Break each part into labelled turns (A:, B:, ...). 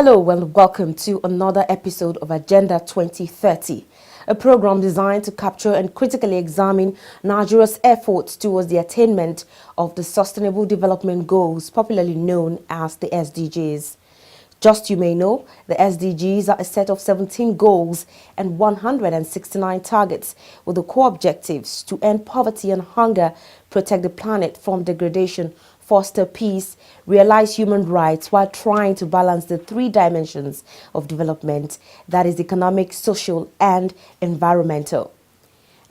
A: Hello and welcome to another episode of Agenda 2030, a program designed to capture and critically examine Nigeria's efforts towards the attainment of the Sustainable Development Goals, popularly known as the SDGs. Just you may know, the SDGs are a set of 17 goals and 169 targets with the core objectives to end poverty and hunger, protect the planet from degradation, foster peace, realize human rights while trying to balance the three dimensions of development, that is economic, social, and environmental.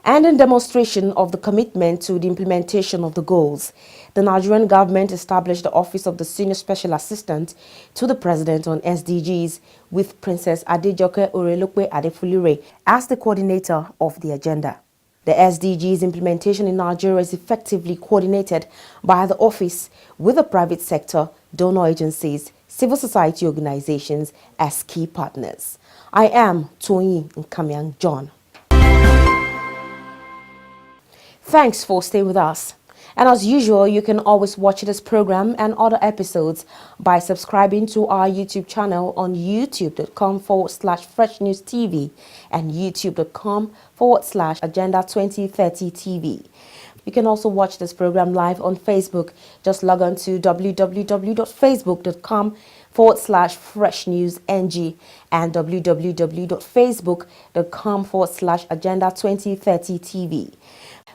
A: And in demonstration of the commitment to the implementation of the goals, the Nigerian government established the Office of the Senior Special Assistant to the President on SDGs with Princess Adejoke Orelokwe Adefulire as the coordinator of the agenda. The SDGs implementation in Nigeria is effectively coordinated by the office with the private sector, donor agencies, civil society organizations as key partners. I am Tony Nkamiang John. Thanks for staying with us. And as usual, you can always watch this program and other episodes by subscribing to our YouTube channel on youtube.com/Fresh News TV and youtube.com/Agenda 2030 TV. You can also watch this program live on Facebook. Just log on to www.facebook.com/Fresh News NG and www.facebook.com/Agenda 2030 TV.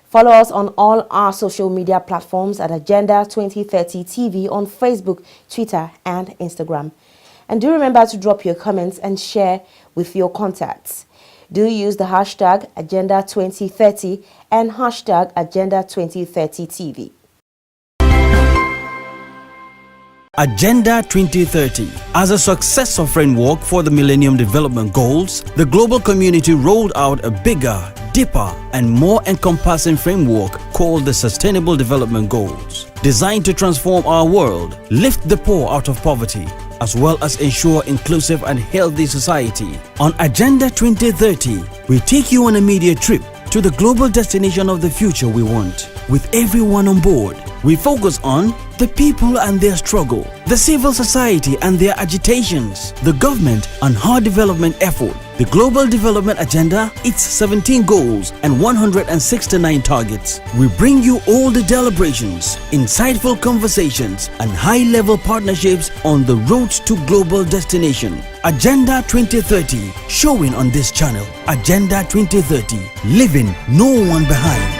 A: Follow us on all our social media platforms at Agenda 2030 TV on Facebook, Twitter, and Instagram. And do remember to drop your comments and share with your contacts. Do use the hashtag Agenda 2030 and hashtag Agenda 2030 TV.
B: Agenda 2030. As a successor framework for the Millennium Development Goals, the global community rolled out a bigger, deeper, and more encompassing framework called the Sustainable Development Goals, designed to transform our world, lift the poor out of poverty, as well as ensure inclusive and healthy society. On Agenda 2030, we take you on a media trip to the global destination of the future we want. With everyone on board, we focus on the people and their struggle, the civil society and their agitations, the government and her development effort, the global development agenda, its 17 goals and 169 targets. We bring you all the deliberations, insightful conversations and high-level partnerships on the road to global destination. Agenda 2030, showing on this channel. Agenda 2030, leaving no one behind.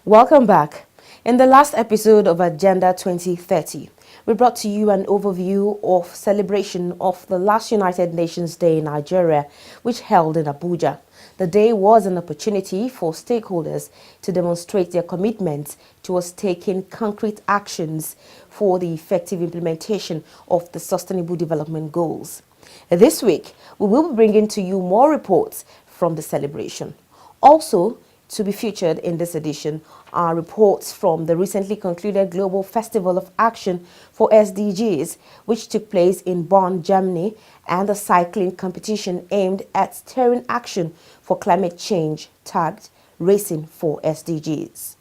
A: Welcome back. In the last episode of Agenda 2030, we brought to you an overview of celebration of the last United Nations Day in Nigeria, which held in Abuja. The day was an opportunity for stakeholders to demonstrate their commitment towards taking concrete actions for the effective implementation of the Sustainable Development Goals. This week, we will be bringing to you more reports from the celebration. Also, to be featured in this edition are reports from the recently concluded Global Festival of Action for SDGs, which took place in Bonn, Germany, and the cycling competition aimed at steering action for climate change, tagged Racing for SDGs.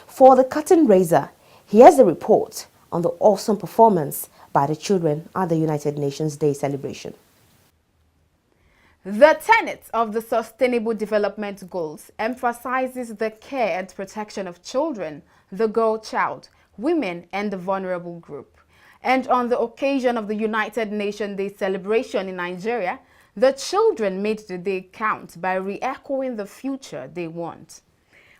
A: For the curtain raiser, here's a report on the awesome performance by the children at the United Nations Day celebration.
C: The tenets of the Sustainable Development Goals emphasizes the care and protection of children, the girl child, women, and the vulnerable group. And on the occasion of the United Nations Day celebration in Nigeria, the children made the day count by re-echoing the future they want.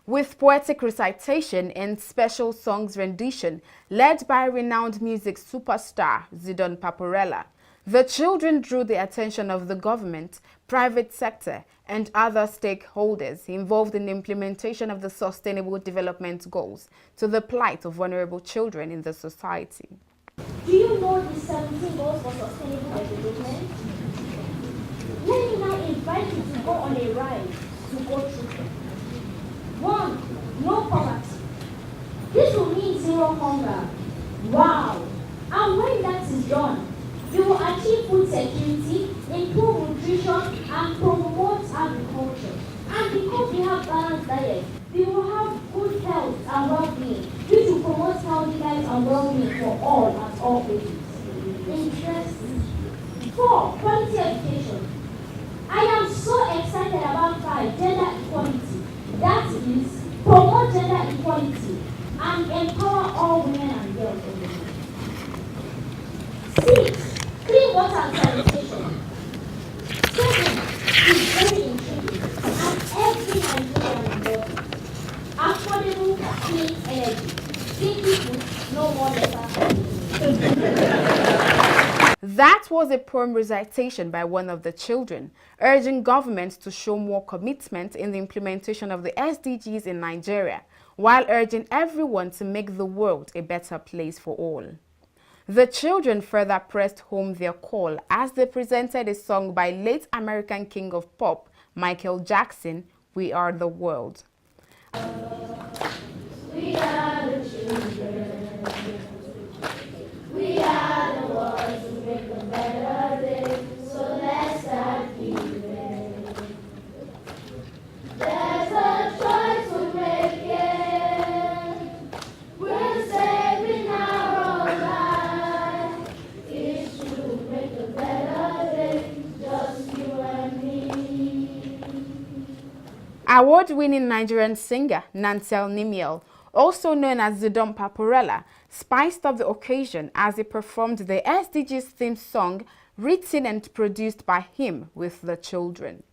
C: With poetic recitation and special songs rendition led by renowned music superstar Zidon Paparella, the children drew the attention of the government, private sector, and other stakeholders involved in the implementation of the Sustainable Development Goals to the plight of vulnerable children in the society.
D: Do you know the 17 goals for sustainable development? Let me now invite you to go on a ride to go through. 1. No poverty. This will mean zero hunger. Wow! And when that is done, you will achieve food security, improve nutrition, and promote agriculture. And because we have balanced diet, we will have good health and well-being, which will promote healthy life and well-being for all at all ages. In interesting. 4, quality education. I am so excited about 5, gender equality. That is, promote gender equality and empower all women and girls. 6, clean water and sanitation. 7 is very intriguing and every Nigerian knows. Affordable clean energy. Simply put, no more letter.
C: That was a poem recitation by one of the children, urging governments to show more commitment in the implementation of the SDGs in Nigeria, while urging everyone to make the world a better place for all. The children further pressed home their call as they presented a song by late American king of pop, Michael Jackson, "We Are the World."
D: We are the children. We are the ones who make a better day. So let's start giving. There's a choice we're making. We're saving our own lives. It's to make a better day. Just you and me.
C: Award-winning Nigerian singer Nansel Nimiel, also known as Zidon Paparella, spiced up the occasion as he performed the SDGs theme song written and produced by him with the children.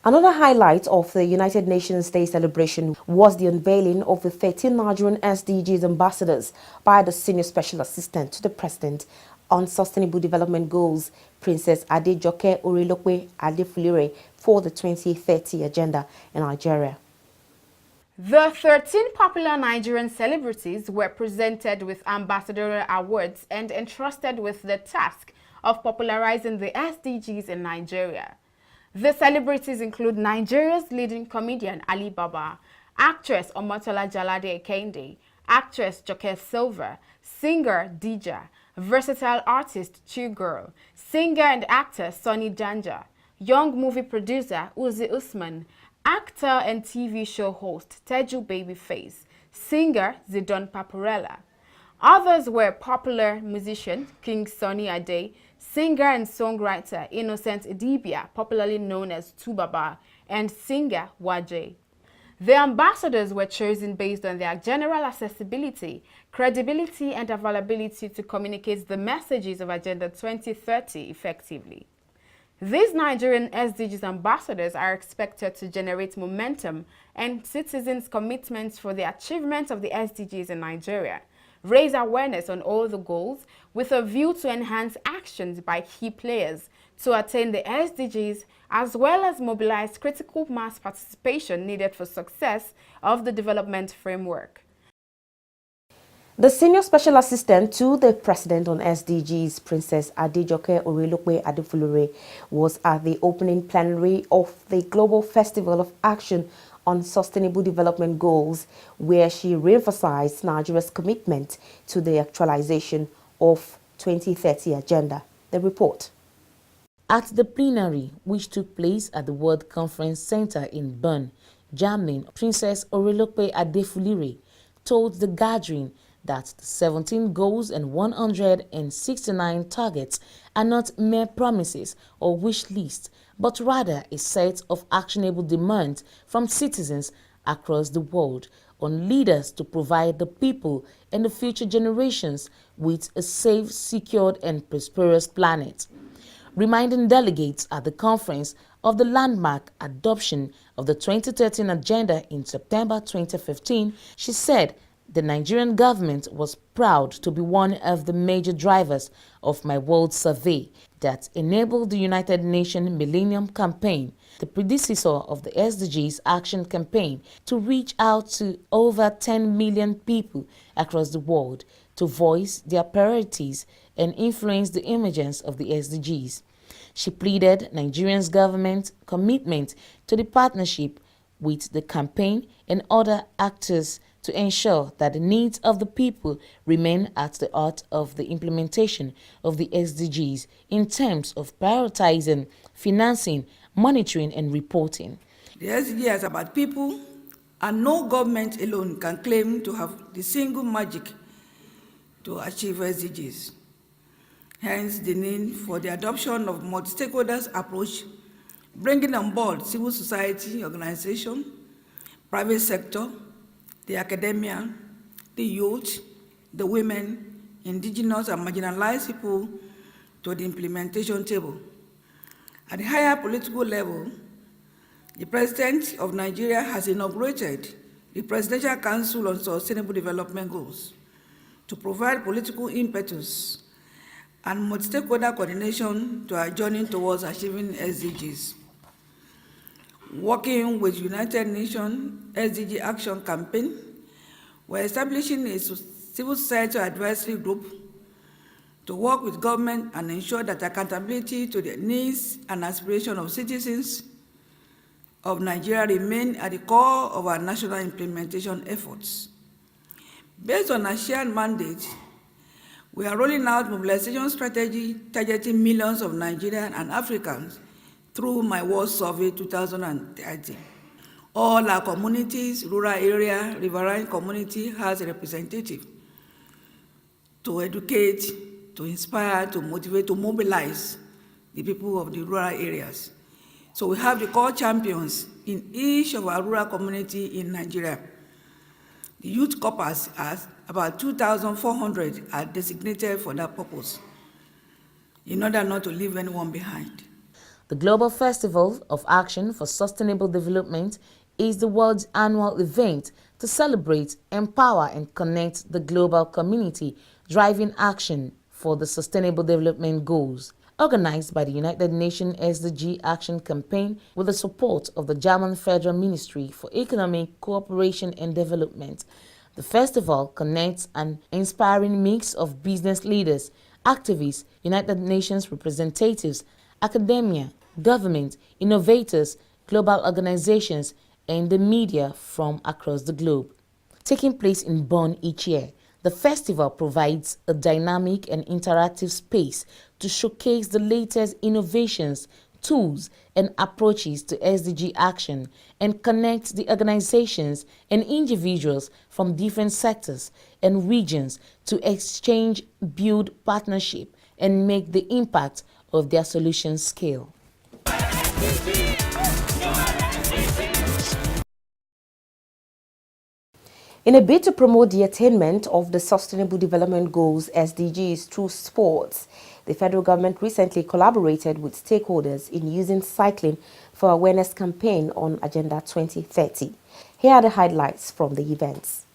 A: Another highlight of the United Nations Day celebration was the unveiling of the 13 Nigerian SDGs ambassadors by the Senior Special Assistant to the President on Sustainable Development Goals, Princess Adejoke Orilokwe Adefulire, for the 2030 agenda in Nigeria.
C: The 13 popular Nigerian celebrities were presented with ambassadorial awards and entrusted with the task of popularizing the SDGs in Nigeria. The celebrities include Nigeria's leading comedian Ali Baba, actress Omotola Jalade Ekende, actress Joke Silva, singer Dija, versatile artist Chugirl, singer and actor Sonny Janja, young movie producer Uzi Usman, actor and TV show host Teju Babyface, singer Zidon Paparella. Others were popular musician King Sunny Ade, singer and songwriter Innocent Idibia, popularly known as Tubaba, and singer Waje. The ambassadors were chosen based on their general accessibility, credibility, and availability to communicate the messages of Agenda 2030 effectively. These Nigerian SDGs ambassadors are expected to generate momentum and citizens' commitments for the achievement of the SDGs in Nigeria, raise awareness on all the goals with a view to enhance actions by key players to attain the SDGs, as well as mobilize critical mass participation needed for success of the development framework.
A: The Senior Special Assistant to the President on SDGs, Princess Adejoke Orelope Adefulure, was at the opening plenary of the Global Festival of Action on Sustainable Development Goals, where she re-emphasized Nigeria's commitment to the actualization of 2030 agenda. The report. At the plenary, which took place at the World Conference Center in Bern, Germany, Princess Orelope Adefulure told the gathering that the 17 goals and 169 targets are not mere promises or wish lists, but rather a set of actionable demands from citizens across the world on leaders to provide the people and the future generations with a safe, secured and prosperous planet. Reminding delegates at the conference of the landmark adoption of the 2013 agenda in September 2015, she said the Nigerian government was proud to be one of the major drivers of My World Survey that enabled the United Nations Millennium Campaign, the predecessor of the SDGs Action Campaign, to reach out to over 10 million people across the world to voice their priorities and influence the emergence of the SDGs. She pleaded Nigeria's government's commitment to the partnership with the campaign and other actors to ensure that the needs of the people remain at the heart of the implementation of the SDGs in terms of prioritizing, financing, monitoring and reporting.
E: The SDGs is about people, and no government alone can claim to have the single magic to achieve SDGs. Hence, the need for the adoption of multi-stakeholders approach, bringing on board civil society organizations, private sector, the academia, the youth, the women, indigenous and marginalized people to the implementation table. At the higher political level, the President of Nigeria has inaugurated the Presidential Council on Sustainable Development Goals to provide political impetus and multi-stakeholder coordination to our journey towards achieving SDGs. Working with United Nations SDG Action Campaign, we're establishing a civil society advisory group to work with government and ensure that accountability to the needs and aspirations of citizens of Nigeria remain at the core of our national implementation efforts. Based on our shared mandate, we are rolling out mobilization strategy targeting millions of Nigerians and Africans through My World Survey 2030. All our communities, rural area, riverine community has a representative to educate, to inspire, to motivate, to mobilize the people of the rural areas. So we have the core champions in each of our rural community in Nigeria. The youth corpus, as about 2,400 are designated for that purpose, in order not to leave anyone behind.
A: The Global Festival of Action for Sustainable Development is the world's annual event to celebrate, empower and connect the global community driving action for the Sustainable Development Goals. Organized by the United Nations SDG Action Campaign with the support of the German Federal Ministry for Economic Cooperation and Development, the festival connects an inspiring mix of business leaders, activists, United Nations representatives, academia, government, innovators, global organizations, and the media from across the globe. Taking place in Bonn each year, the festival provides a dynamic and interactive space to showcase the latest innovations, tools, and approaches to SDG action and connect the organizations and individuals from different sectors and regions to exchange, build partnership, and make the impact of their solutions scale. In a bid to promote the attainment of the Sustainable Development Goals (SDGs) through sports, the federal government recently collaborated with stakeholders in using cycling for awareness campaign on Agenda 2030. Here are the highlights from the events.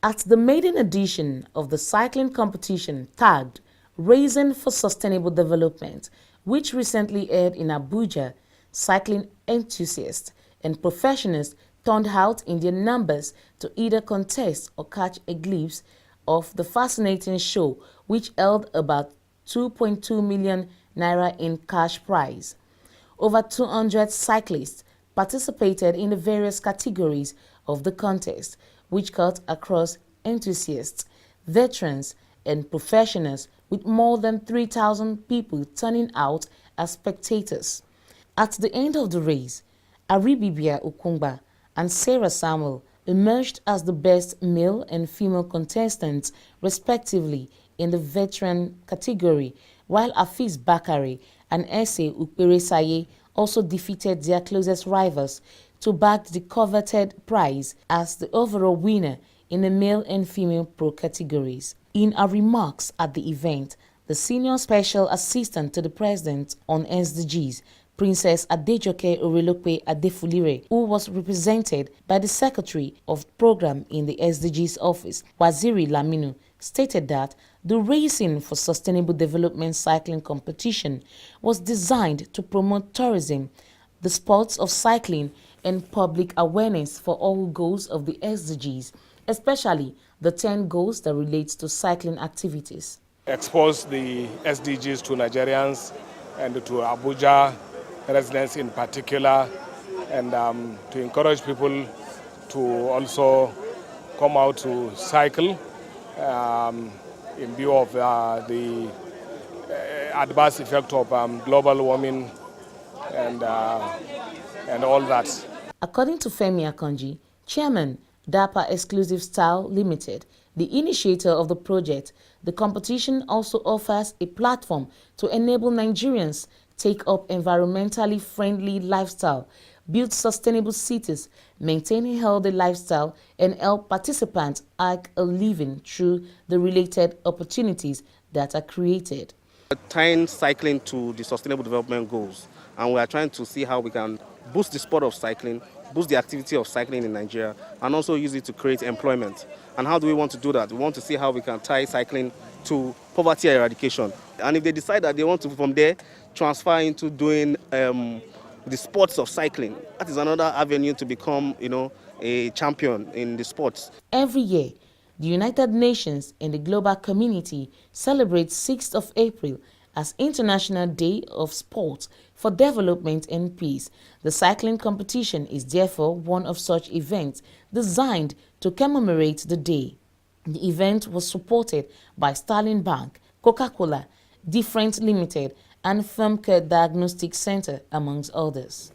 A: At the maiden edition of the cycling competition tagged Raising for Sustainable Development which recently aired in Abuja, cycling enthusiasts and professionals turned out in their numbers to either contest or catch a glimpse of the fascinating show, which held about 2.2 million naira in cash prize. Over 200 cyclists participated in the various categories of the contest, which cut across enthusiasts, veterans, and professionals, with more than 3,000 people turning out as spectators. At the end of the race, Aribibia Okungba and Sarah Samuel emerged as the best male and female contestants, respectively, in the veteran category, while Afiz Bakari and Ese Ukperesaye also defeated their closest rivals to bag the coveted prize as the overall winner in the male and female pro categories. In her remarks at the event, the Senior Special Assistant to the President on SDGs, Princess Adejoke Orelokwe Adefulire, who was represented by the Secretary of Program in the SDGs office, Waziri Laminu, stated that the Racing for Sustainable Development cycling competition was designed to promote tourism, the sports of cycling, and public awareness for all goals of the SDGs, especially the 10 goals that relate to cycling activities.
F: Expose the SDGs to Nigerians and to Abuja residents in particular, and to encourage people to also come out to cycle in view of the adverse effect of global warming and all that.
A: According to Femi Akonji, Chairman, DAPA Exclusive Style Limited, the initiator of the project, the competition also offers a platform to enable Nigerians take up environmentally friendly lifestyle, build sustainable cities, maintain a healthy lifestyle, and help participants earn a living through the related opportunities that are created.
G: Tying cycling to the Sustainable Development Goals, and we are trying to see how we can boost the sport of cycling, boost the activity of cycling in Nigeria, and also use it to create employment. And how do we want to do that? We want to see how we can tie cycling to poverty eradication. And if they decide that they want to, from there, transfer into doing the sports of cycling, that is another avenue to become, a champion in the sports.
A: Every year, the United Nations and the global community celebrate 6th of April as International Day of Sport for Development and Peace. The cycling competition is therefore one of such events designed to commemorate the day. The event was supported by Sterling Bank, Coca-Cola, Different Limited, and Firmcare Diagnostic Center, amongst others.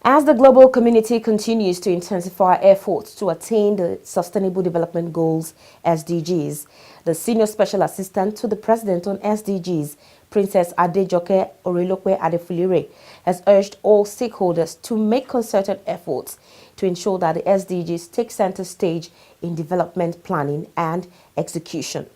A: As the global community continues to intensify efforts to attain the Sustainable Development Goals, SDGs, the Senior Special Assistant to the President on SDGs, Princess Adejoke Orelokwe Adefulire, has urged all stakeholders to make concerted efforts to ensure that the SDGs take center stage in development planning and execution.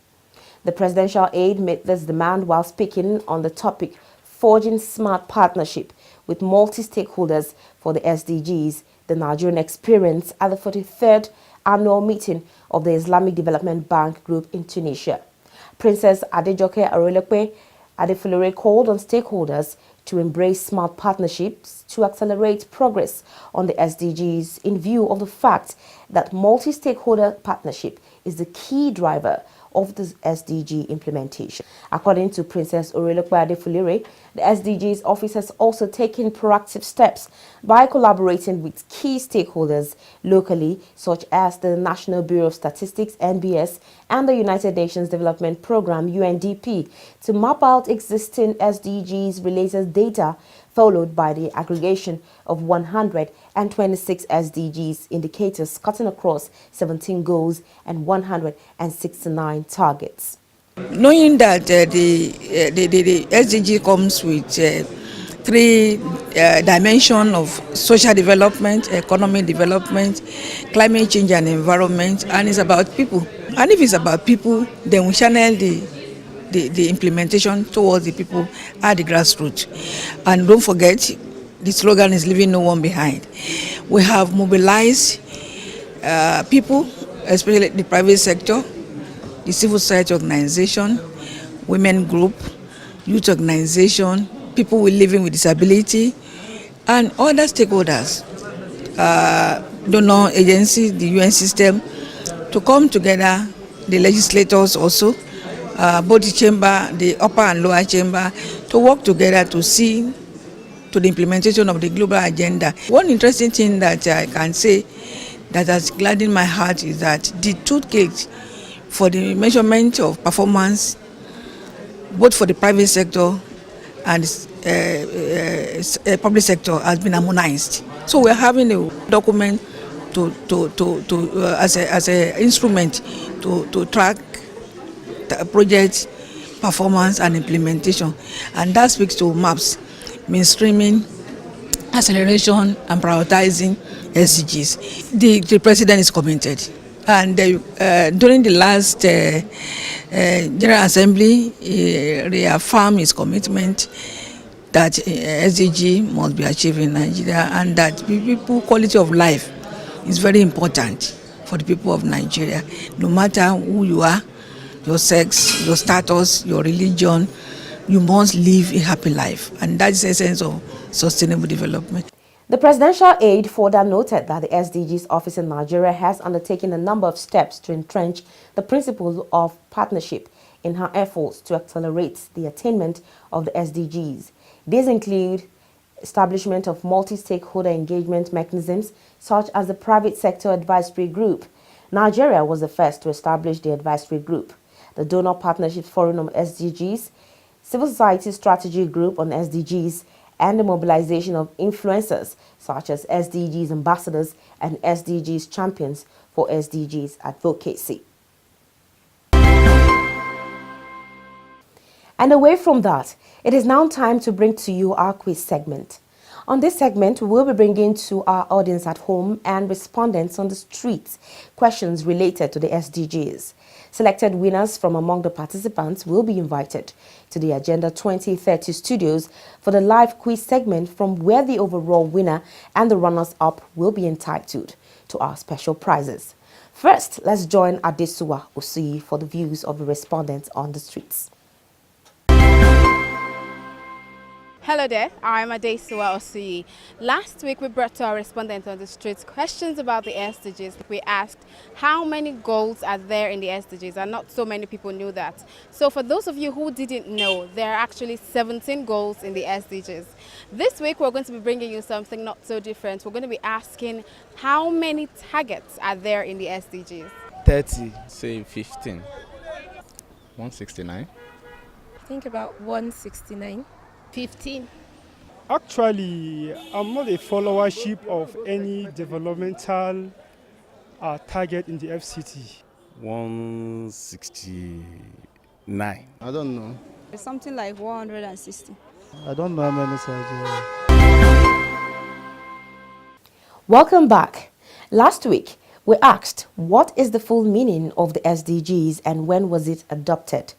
A: The presidential aide made this demand while speaking on the topic Forging Smart Partnership with Multi-Stakeholders for the SDGs, the Nigerian experience at the 43rd annual meeting of the Islamic Development Bank Group in Tunisia. Princess Adejoke Orelokwe Adefulire called on stakeholders to embrace smart partnerships to accelerate progress on the SDGs in view of the fact that multi-stakeholder partnership is the key driver of the SDG implementation. According to Princess Orelokwe Adefulire, the SDGs office has also taken proactive steps by collaborating with key stakeholders locally, such as the National Bureau of Statistics, NBS, and the United Nations Development Programme, UNDP, to map out existing SDGs-related data, followed by the aggregation of 126 SDGs indicators cutting across 17 goals and 169 targets.
E: Knowing that the SDG comes with three dimensions of social development, economic development, climate change and environment, and it's about people. And if it's about people, then we channel the implementation towards the people at the grassroots. And don't forget, the slogan is leaving no one behind. We have mobilized people, especially the private sector, the civil society organization, women group, youth organization, people living with disability, and other stakeholders, donor agencies, the UN system, to come together, the legislators also, both the chamber, the upper and lower chamber, to work together to see to the implementation of the global agenda. One interesting thing that I can say that has gladdened my heart is that the toolkit for the measurement of performance, both for the private sector and public sector, has been harmonized. So we're having a document as an instrument to track the project performance and implementation, and that speaks to MAPS, mainstreaming, acceleration, and prioritizing SDGs. The president is committed, and during the last General Assembly, reaffirmed his commitment that SDG must be achieved in Nigeria, and that people quality of life is very important for the people of Nigeria, no matter who you are, your sex, your status, your religion. You must live a happy life, and that's the essence of sustainable development.
A: The presidential aide further noted that the SDGs office in Nigeria has undertaken a number of steps to entrench the principle of partnership in her efforts to accelerate the attainment of the SDGs. These include establishment of multi-stakeholder engagement mechanisms such as the Private Sector Advisory Group. Nigeria was the first to establish the advisory group. The Donor Partnership Forum on SDGs, Civil Society Strategy Group on SDGs, and the mobilization of influencers such as SDGs ambassadors and SDGs champions for SDGs advocacy. And away from that, it is now time to bring to you our quiz segment. On this segment, we will be bringing to our audience at home and respondents on the streets questions related to the SDGs. Selected winners from among the participants will be invited to the Agenda 2030 studios for the live quiz segment, from where the overall winner and the runners-up will be entitled to our special prizes. First, let's join Adesuwa Osuyi for the views of the respondents on the streets.
C: Hello there, I'm Adesuwa Osuyi. Last week we brought to our respondents on the streets questions about the SDGs. We asked how many goals are there in the SDGs, and not so many people knew that. So for those of you who didn't know, there are actually 17 goals in the SDGs. This week we're going to be bringing you something not so different. We're going to be asking how many targets are there in the SDGs.
H: 30, say 15. 169.
I: I think about 169.
C: 15.
J: Actually, I'm not a followership of any developmental target in the FCT.
H: 169.
K: I don't know.
I: It's something like 160.
K: I don't know how many surgeries.
A: Welcome back. Last week, we asked what is the full meaning of the SDGs and when was it adopted?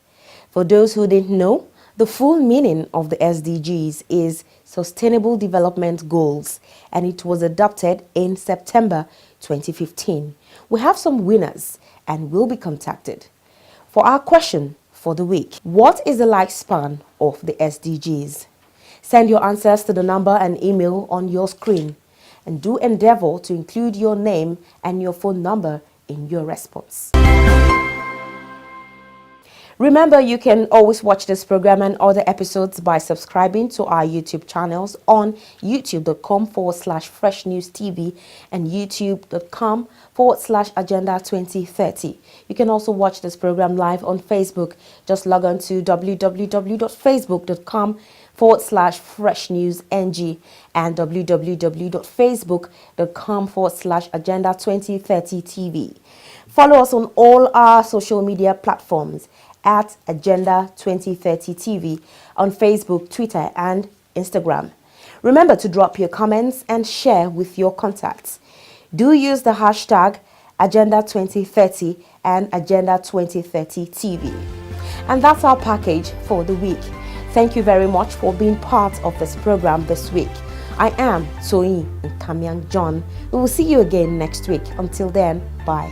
A: For those who didn't know, the full meaning of the SDGs is Sustainable Development Goals, and it was adopted in September 2015. We have some winners and will be contacted. For our question for the week, what is the lifespan of the SDGs? Send your answers to the number and email on your screen, and do endeavor to include your name and your phone number in your response. Remember, you can always watch this program and other episodes by subscribing to our YouTube channels on youtube.com/FreshNewsTV and youtube.com/Agenda 2030. You can also watch this program live on Facebook. Just log on to www.facebook.com/FreshNewsNG and www.facebook.com/Agenda 2030 TV. Follow us on all our social media platforms at Agenda 2030 TV on Facebook, Twitter, and Instagram. Remember to drop your comments and share with your contacts. Do use the hashtag Agenda 2030 and Agenda 2030 TV. And that's our package for the week. Thank you very much for being part of this program this week. I am Toyin Nkamiang John. We will see you again next week. Until then, bye.